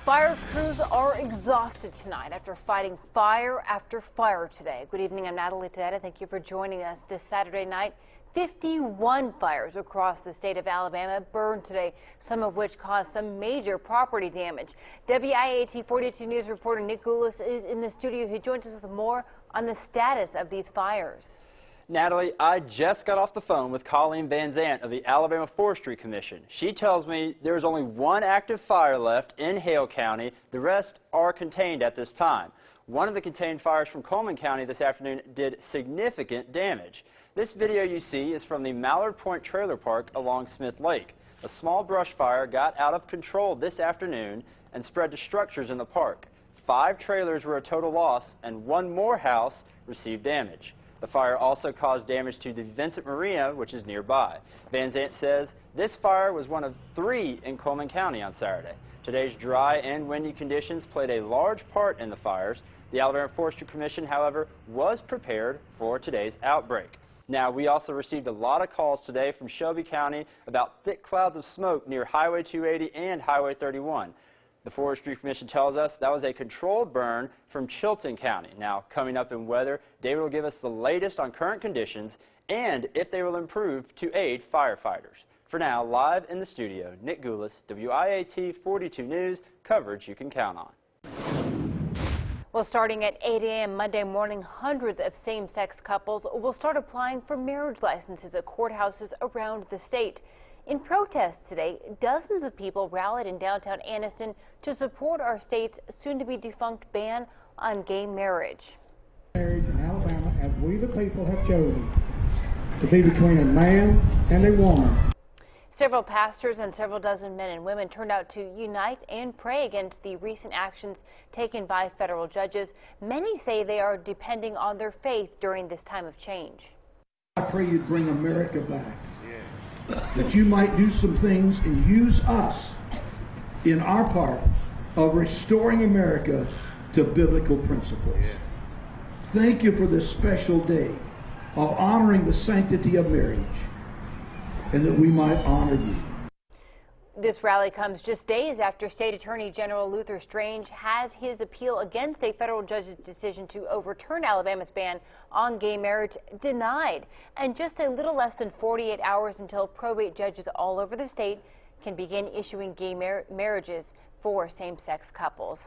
Fire crews are exhausted tonight after fighting fire after fire today. Good evening, I'm Natalie Tedetta. Thank you for joining us this Saturday night. 51 fires across the state of Alabama burned today, some of which caused some major property damage. WIAT 42 News reporter Nick Goulas is in the studio. He joins us with more on the status of these fires. Natalie, I just got off the phone with Colleen Van Zant of the Alabama Forestry Commission. She tells me there is only one active fire left in Hale County. The rest are contained at this time. One of the contained fires from Coleman County this afternoon did significant damage. This video you see is from the Mallard Point Trailer Park along Smith Lake. A small brush fire got out of control this afternoon and spread to structures in the park. 5 trailers were a total loss and 1 more house received damage. The fire also caused damage to the Vincent Marina, which is nearby. Van Zant says this fire was one of 3 in Coleman County on Saturday. Today's dry and windy conditions played a large part in the fires. The Alabama Forestry Commission, however, was prepared for today's outbreak. Now, we also received a lot of calls today from Shelby County about thick clouds of smoke near Highway 280 and Highway 31. The Forestry Commission tells us that was a controlled burn from Chilton County. Now, coming up in weather, David will give us the latest on current conditions and if they will improve to aid firefighters. For now, live in the studio, Nick Goulas, WIAT 42 News, coverage you can count on. Well, starting at 8 a.m. Monday morning, hundreds of same-sex couples will start applying for marriage licenses at courthouses around the state. In protest today, dozens of people rallied in downtown Anniston to support our state's soon-to-be-defunct ban on gay marriage. Marriage in Alabama, as we the people have chosen, to be between a man and a woman. Several pastors and several dozen men and women turned out to unite and pray against the recent actions taken by federal judges. Many say they are depending on their faith during this time of change. I pray you bring America back. That you might do some things and use us in our part of restoring America to biblical principles. Thank you for this special day of honoring the sanctity of marriage and that we might honor you. This rally comes just days after State Attorney General Luther Strange has his appeal against a federal judge's decision to overturn Alabama's ban on gay marriage denied. And just a little less than 48 hours until probate judges all over the state can begin issuing gay marriages for same-sex couples.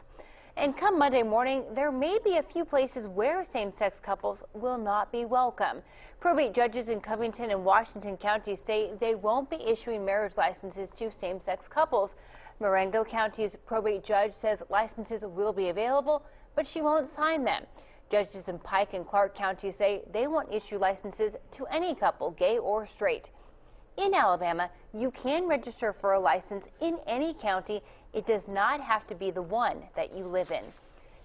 And come Monday morning, there may be a few places where same-sex couples will not be welcome. Probate judges in Covington and Washington counties say they won't be issuing marriage licenses to same-sex couples. Marengo County's probate judge says licenses will be available, but she won't sign them. Judges in Pike and Clark counties say they won't issue licenses to any couple, gay or straight. In Alabama, you can register for a license in any county. It does not have to be the one that you live in.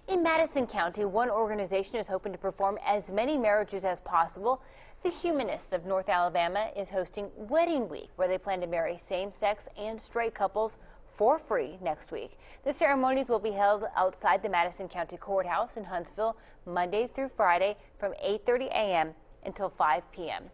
In Madison County, one organization is hoping to perform as many marriages as possible. The Humanists of North Alabama is hosting Wedding Week, where they plan to marry same-sex and straight couples for free next week. The ceremonies will be held outside the Madison County Courthouse in Huntsville Monday through Friday from 8:30 a.m. until 5 p.m.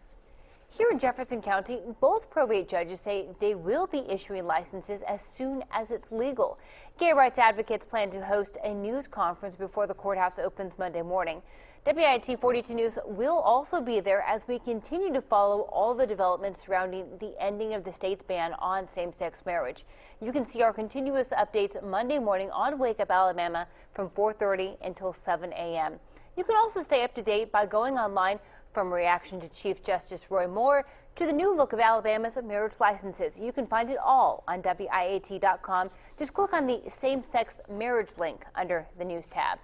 Here in Jefferson County, both probate judges say they will be issuing licenses as soon as it's legal. Gay rights advocates plan to host a news conference before the courthouse opens Monday morning. WIT 42 News will also be there as we continue to follow all the developments surrounding the ending of the state's ban on same-sex marriage. You can see our continuous updates Monday morning on Wake Up Alabama from 4:30 until 7 a.m. You can also stay up to date by going online. From reaction to Chief Justice Roy Moore to the new look of Alabama's marriage licenses. You can find it all on WIAT.com. Just click on the same-sex marriage link under the news tab.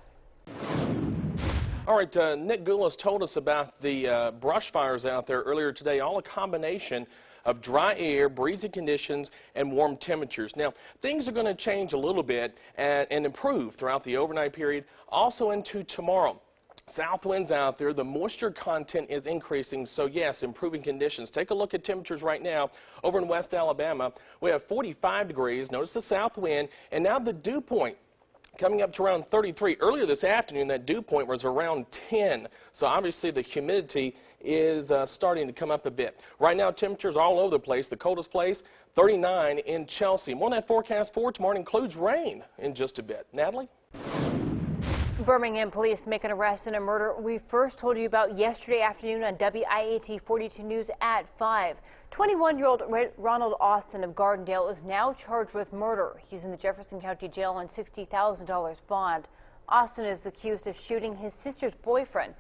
All right, Nick Goulas told us about the brush fires out there earlier today, all a combination of dry air, breezy conditions, and warm temperatures. Now, things are going to change a little bit and improve throughout the overnight period, also into tomorrow. South winds out there, the moisture content is increasing, so yes, improving conditions. Take a look at temperatures right now over in West Alabama. We have 45 degrees. Notice the south wind, and now the dew point coming up to around 33. Earlier this afternoon, that dew point was around 10, so obviously the humidity is starting to come up a bit. Right now, temperatures all over the place. The coldest place, 39 in Chelsea. More on that forecast for tomorrow includes rain in just a bit. Natalie? Birmingham police make an arrest in a murder we first told you about yesterday afternoon on WIAT 42 News at 5. 21-year-old Ronald Austin of Gardendale is now charged with murder. He's in the Jefferson County Jail on $60,000 bond. Austin is accused of shooting his sister's boyfriend,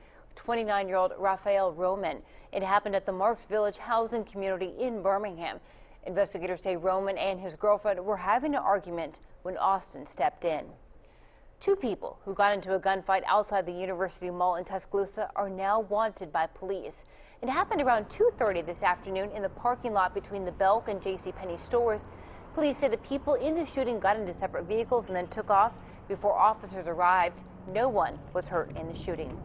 29-year-old Raphael Roman. It happened at the Marks Village housing community in Birmingham. Investigators say Roman and his girlfriend were having an argument when Austin stepped in. Two people who got into a gunfight outside the University Mall in Tuscaloosa are now wanted by police. It happened around 2:30 this afternoon in the parking lot between the Belk and JCPenney stores. Police say the people in the shooting got into separate vehicles and then took off before officers arrived. No one was hurt in the shooting.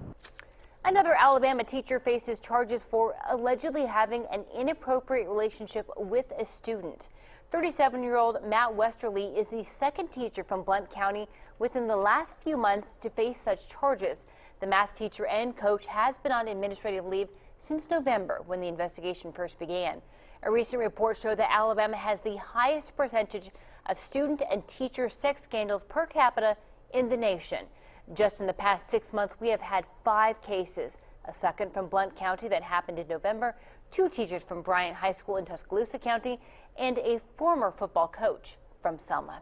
Another Alabama teacher faces charges for allegedly having an inappropriate relationship with a student. 37-year-old Matt Westerly is the second teacher from Blount County within the last few months to face such charges. The math teacher and coach has been on administrative leave since November when the investigation first began. A recent report showed that Alabama has the highest percentage of student and teacher sex scandals per capita in the nation. Just in the past 6 months, we have had 5 cases, a second from Blount County that happened in November, 2 teachers from Bryant High School in Tuscaloosa County, and a former football coach from Selma.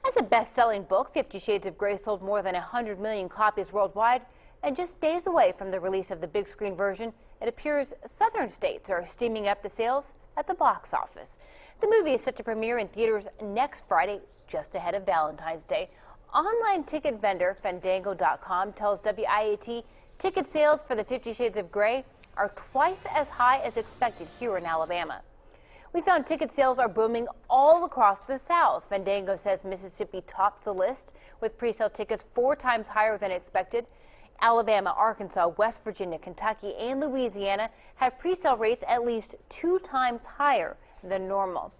As a best-selling book, 50 Shades of Grey sold more than 100 million copies worldwide, and just days away from the release of the big screen version, it appears southern states are steaming up the sales at the box office. The movie is set to premiere in theaters next Friday, just ahead of Valentine's Day. Online ticket vendor Fandango.com tells WIAT ticket sales for the 50 Shades of Grey are twice as high as expected here in Alabama. We found ticket sales are booming all across the South. Fandango says Mississippi tops the list with pre-sale tickets 4 times higher than expected. Alabama, Arkansas, West Virginia, Kentucky, and Louisiana have pre-sale rates at least 2 times higher than normal.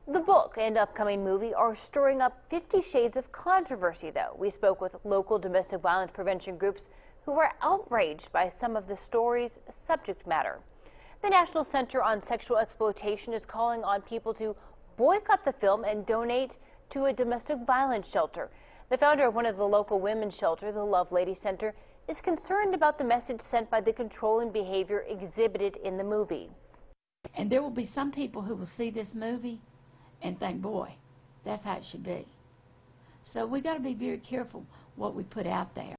The book and upcoming movie are stirring up 50 shades of controversy, though. We spoke with local domestic violence prevention groups who are outraged by some of the story's subject matter. The National Center on Sexual Exploitation is calling on people to boycott the film and donate to a domestic violence shelter. The founder of one of the local women's shelters, the Love Lady Center, is concerned about the message sent by the controlling behavior exhibited in the movie. And there will be some people who will see this movie and think, boy, that's how it should be. So we got to be very careful what we put out there.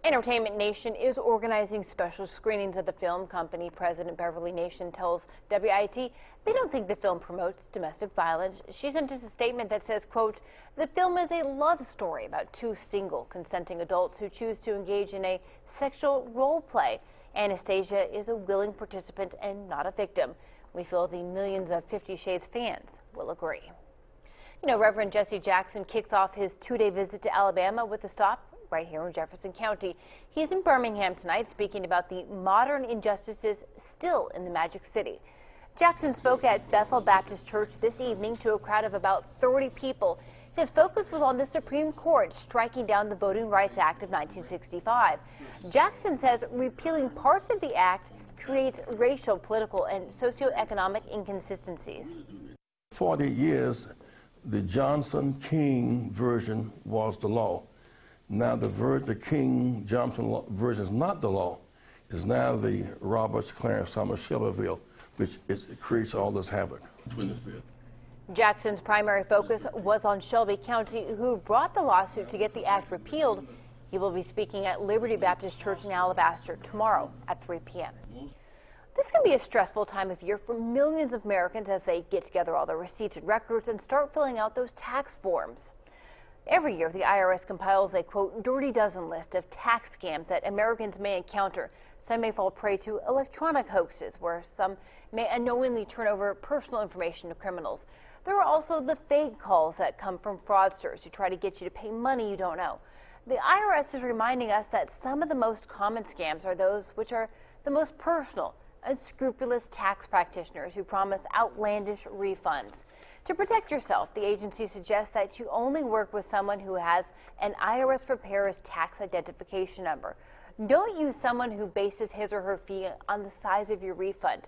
Entertainment Nation is organizing special screenings of the film. Company President Beverly Nation tells WIT they don't think the film promotes domestic violence. She sent us a statement that says, quote, the film is a love story about 2 single consenting adults who choose to engage in a sexual role play. Anastasia is a willing participant and not a victim. We feel the millions of 50 Shades fans will agree. You know, Reverend Jesse Jackson kicks off his 2-day visit to Alabama with a stop right here in Jefferson County. He's in Birmingham tonight speaking about the modern injustices still in the Magic City. Jackson spoke at Bethel Baptist Church this evening to a crowd of about 30 people. His focus was on the Supreme Court striking down the Voting Rights Act of 1965. Jackson says repealing parts of the act creates racial, political, and socioeconomic inconsistencies. 40 years, the Johnson-King version was the law. Now the King-Johnson version is not the law. It's now the Roberts, Clarence, Thomas, Shelbyville, which creates all this havoc. Jackson's primary focus was on Shelby County, who brought the lawsuit to get the act repealed. He will be speaking at Liberty Baptist Church in Alabaster tomorrow at 3 p.m. This can be a stressful time of year for millions of Americans as they get together all their receipts and records and start filling out those tax forms. Every year, the IRS compiles a, quote, dirty dozen list of tax scams that Americans may encounter. Some may fall prey to electronic hoaxes, where some may unknowingly turn over personal information to criminals. There are also the fake calls that come from fraudsters who try to get you to pay money you don't know. The IRS is reminding us that some of the most common scams are those which are the most personal, unscrupulous tax practitioners who promise outlandish refunds. To protect yourself, the agency suggests that you only work with someone who has an IRS preparer's tax identification number. Don't use someone who bases his or her fee on the size of your refund.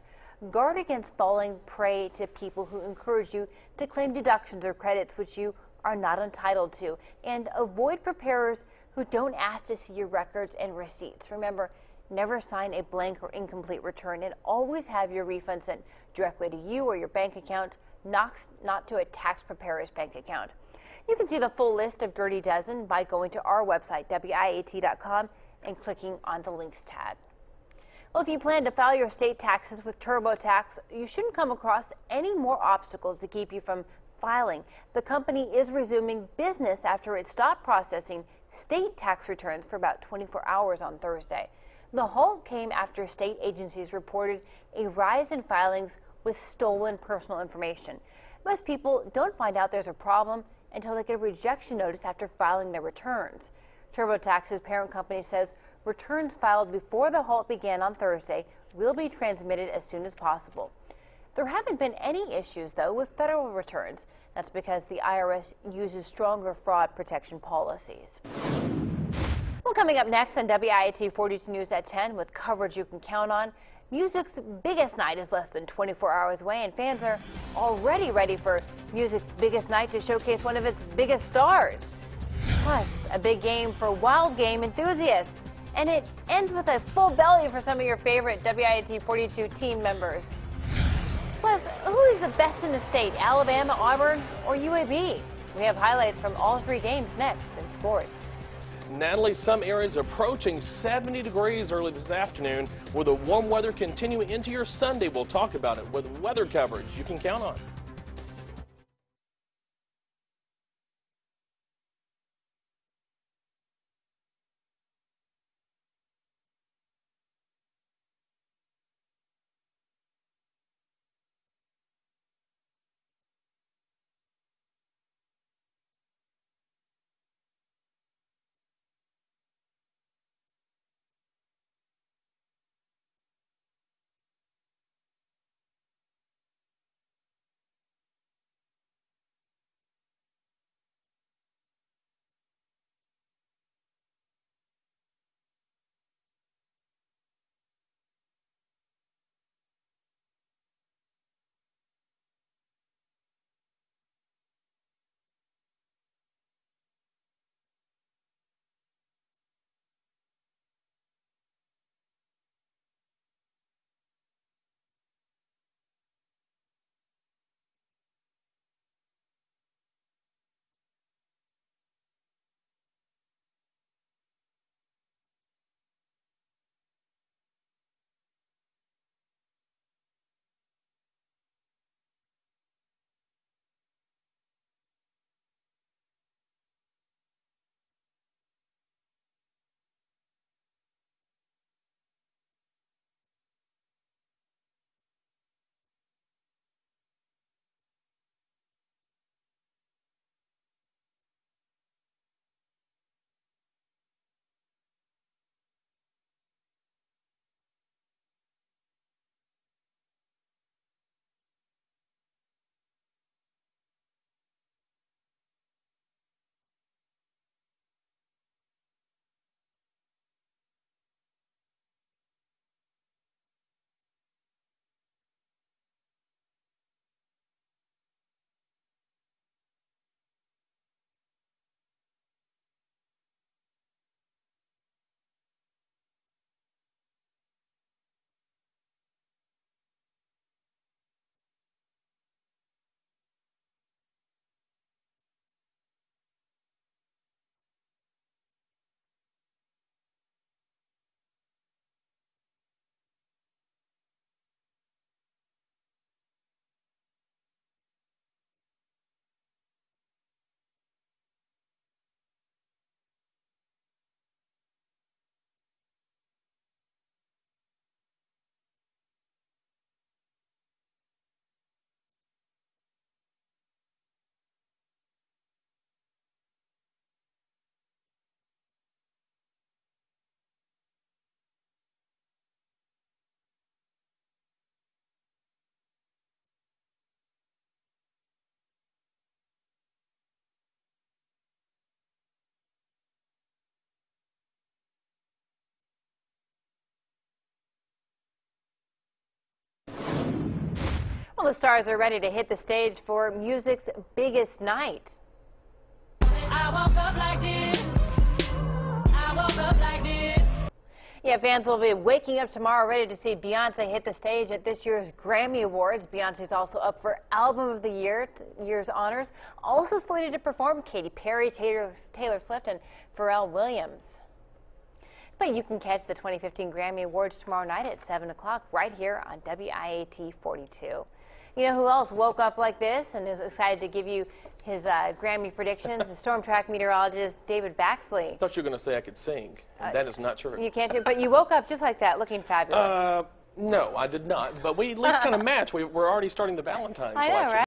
Guard against falling prey to people who encourage you to claim deductions or credits which you are not entitled to. And avoid preparers who don't ask to see your records and receipts. Remember, never sign a blank or incomplete return, and always have your refund sent directly to you or your bank account, not to a tax preparer's bank account. You can see the full list of Dirty Dozen by going to our website, WIAT.com, and clicking on the Links tab. Well, if you plan to file your state taxes with TurboTax, you shouldn't come across any more obstacles to keep you from filing. The company is resuming business after it stopped processing state tax returns for about 24 hours on Thursday. The halt came after state agencies reported a rise in filings with stolen personal information. Most people don't find out there's a problem until they get a rejection notice after filing their returns. TurboTax's parent company says returns filed before the halt began on Thursday will be transmitted as soon as possible. There haven't been any issues, though, with federal returns. That's because the IRS uses stronger fraud protection policies. Well, coming up next on WIAT 42 News at 10 with coverage you can count on, music's biggest night is less than 24 hours away, and fans are already ready for music's biggest night to showcase one of its biggest stars. Plus, a big game for wild game enthusiasts. And it ends with a full belly for some of your favorite WIAT 42 team members. Plus, who is the best in the state, Alabama, Auburn, or UAB? We have highlights from all three games next in sports. Natalie, some areas approaching 70 degrees early this afternoon with the warm weather continuing into your Sunday. We'll talk about it with weather coverage you can count on. Well, the stars are ready to hit the stage for music's biggest night. I woke up like this. I woke up like this. Yeah, fans will be waking up tomorrow ready to see Beyonce hit the stage at this year's Grammy Awards. Beyonce's also up for Album of the year's honors. Also slated to perform Katy Perry, Taylor Swift, and Pharrell Williams. But you can catch the 2015 Grammy Awards tomorrow night at 7 o'clock right here on WIAT 42. You know who else woke up like this and is excited to give you his Grammy predictions? The storm track meteorologist David Baxley. I thought you were going to say I could sing. That is not true. You can't do it, but you woke up just like that, looking fabulous. No, I did not. But we at least kind of match. We're already starting the Valentine's I know, collection. right?